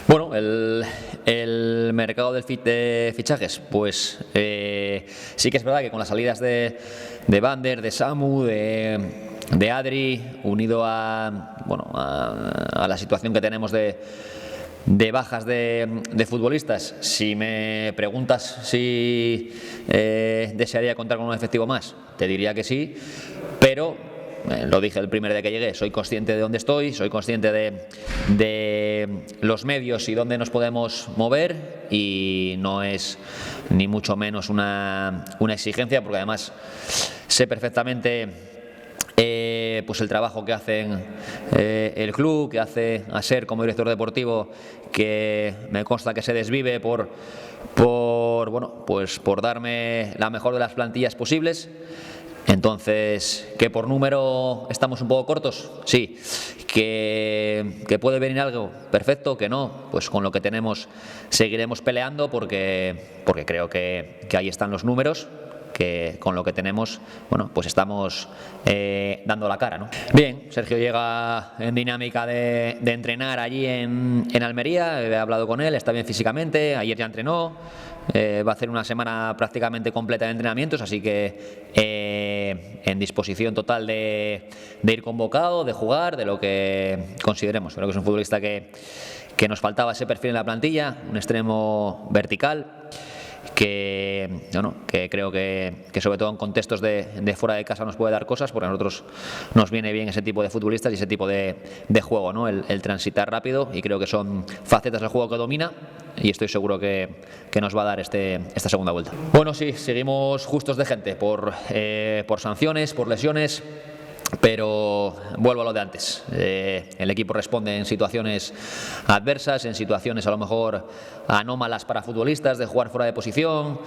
Bueno, el mercado de fichajes, pues sí que es verdad que con las salidas de Vander, de Samu, de Adri, unido a la situación que tenemos de bajas de futbolistas, si me preguntas si desearía contar con un efectivo más, te diría que sí, pero lo dije el primer día que llegué, soy consciente de dónde estoy, soy consciente de los medios y dónde nos podemos mover, y no es ni mucho menos una exigencia, porque además sé perfectamente pues el trabajo que hacen el club, que hace Aser como director deportivo, que me consta que se desvive por darme la mejor de las plantillas posibles. Entonces, ¿que por número estamos un poco cortos? Sí. ¿Que puede venir algo? Perfecto. ¿Que no? Pues con lo que tenemos seguiremos peleando, porque creo que ahí están los números, que con lo que tenemos, bueno, pues estamos dando la cara, ¿no? Bien, Sergio llega en dinámica de entrenar allí en Almería, he hablado con él, está bien físicamente, ayer ya entrenó, va a hacer una semana prácticamente completa de entrenamientos, así que en disposición total de ir convocado, de jugar, de lo que consideremos. Creo que es un futbolista que nos faltaba ese perfil en la plantilla, un extremo vertical, que creo que sobre todo en contextos de fuera de casa nos puede dar cosas, porque a nosotros nos viene bien ese tipo de futbolistas y ese tipo de juego, ¿no? El transitar rápido, y creo que son facetas del juego que domina, y estoy seguro que nos va a dar esta segunda vuelta. Bueno, sí, seguimos justos de gente por sanciones, por lesiones, pero vuelvo a lo de antes. El equipo responde en situaciones adversas, en situaciones a lo mejor anómalas para futbolistas, de jugar fuera de posición.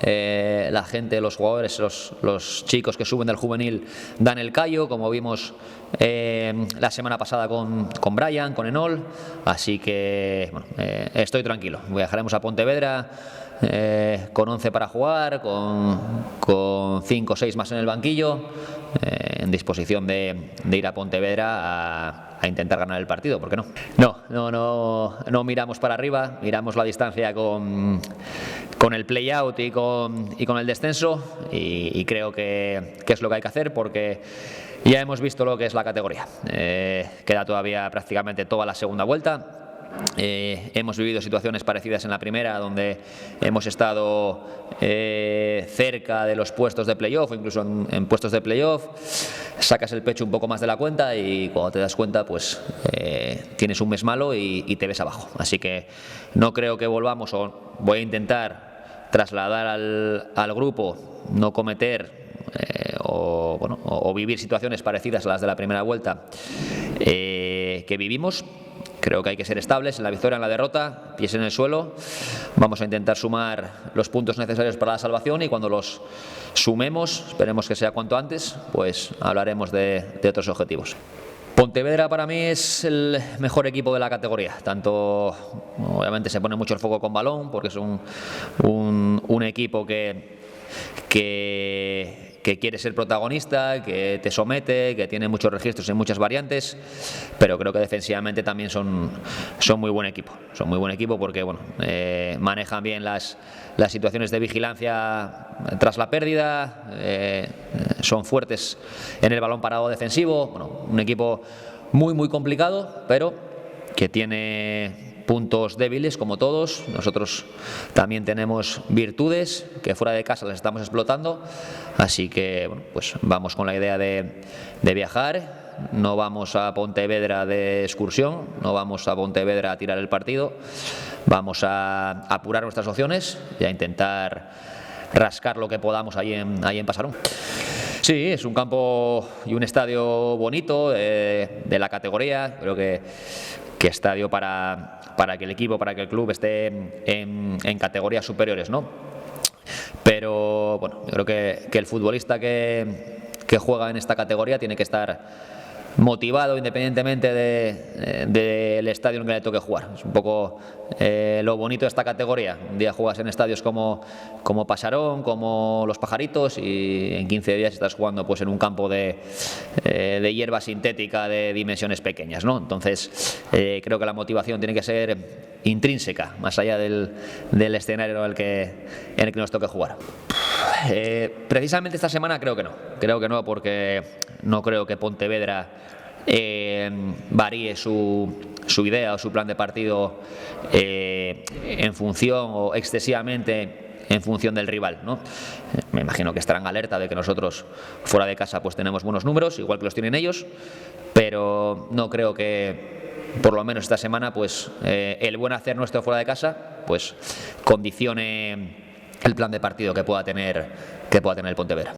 La gente, los jugadores, los chicos que suben del juvenil dan el callo, como vimos la semana pasada con Brian, con Enol. Así que bueno, estoy tranquilo. Viajaremos a Pontevedra con 11 para jugar, con 5 o 6 más en el banquillo, en disposición de ir a Pontevedra a intentar ganar el partido, ¿por qué no? No miramos para arriba, miramos la distancia con el play-out y con el descenso, y creo que es lo que hay que hacer, porque ya hemos visto lo que es la categoría. Queda todavía prácticamente toda la segunda vuelta. Hemos vivido situaciones parecidas en la primera, donde hemos estado cerca de los puestos de playoff, o incluso en puestos de playoff, sacas el pecho un poco más de la cuenta, y cuando te das cuenta, pues tienes un mes malo y te ves abajo. Así que no creo que volvamos, o voy a intentar trasladar al grupo no cometer o vivir situaciones parecidas a las de la primera vuelta que vivimos. Creo que hay que ser estables en la victoria, en la derrota, pies en el suelo. Vamos a intentar sumar los puntos necesarios para la salvación, y cuando los sumemos, esperemos que sea cuanto antes, pues hablaremos de otros objetivos. Pontevedra para mí es el mejor equipo de la categoría. Tanto, obviamente se pone mucho el foco con balón, porque es un equipo que quiere ser protagonista, que te somete, que tiene muchos registros en muchas variantes, pero creo que defensivamente también son muy buen equipo. Son muy buen equipo porque manejan bien las situaciones de vigilancia tras la pérdida, son fuertes en el balón parado defensivo. Bueno, un equipo muy complicado, pero que tiene puntos débiles como todos. Nosotros también tenemos virtudes que fuera de casa las estamos explotando, así que bueno, pues vamos con la idea de viajar. No vamos a Pontevedra de excursión, no vamos a Pontevedra a tirar el partido, vamos a apurar nuestras opciones y a intentar rascar lo que podamos ahí en Pasarón. Sí, es un campo y un estadio bonito, de la categoría. Creo que estadio para que el equipo, para que el club esté en categorías superiores, ¿no? Pero bueno, yo creo que el futbolista que juega en esta categoría tiene que estar motivado independientemente del estadio en el que le toque jugar. Es un poco lo bonito de esta categoría. Un día juegas en estadios como Pasarón, como Los Pajaritos, y en 15 días estás jugando pues en un campo de hierba sintética de dimensiones pequeñas, ¿no? Entonces creo que la motivación tiene que ser intrínseca, más allá del escenario en el que nos toque jugar. Precisamente esta semana creo que no, porque no creo que Pontevedra varíe su idea o su plan de partido en función o excesivamente en función del rival, ¿no? Me imagino que estarán alerta de que nosotros fuera de casa pues tenemos buenos números, igual que los tienen ellos, pero no creo que por lo menos esta semana pues el buen hacer nuestro fuera de casa pues condicione el plan de partido que pueda tener el Pontevedra.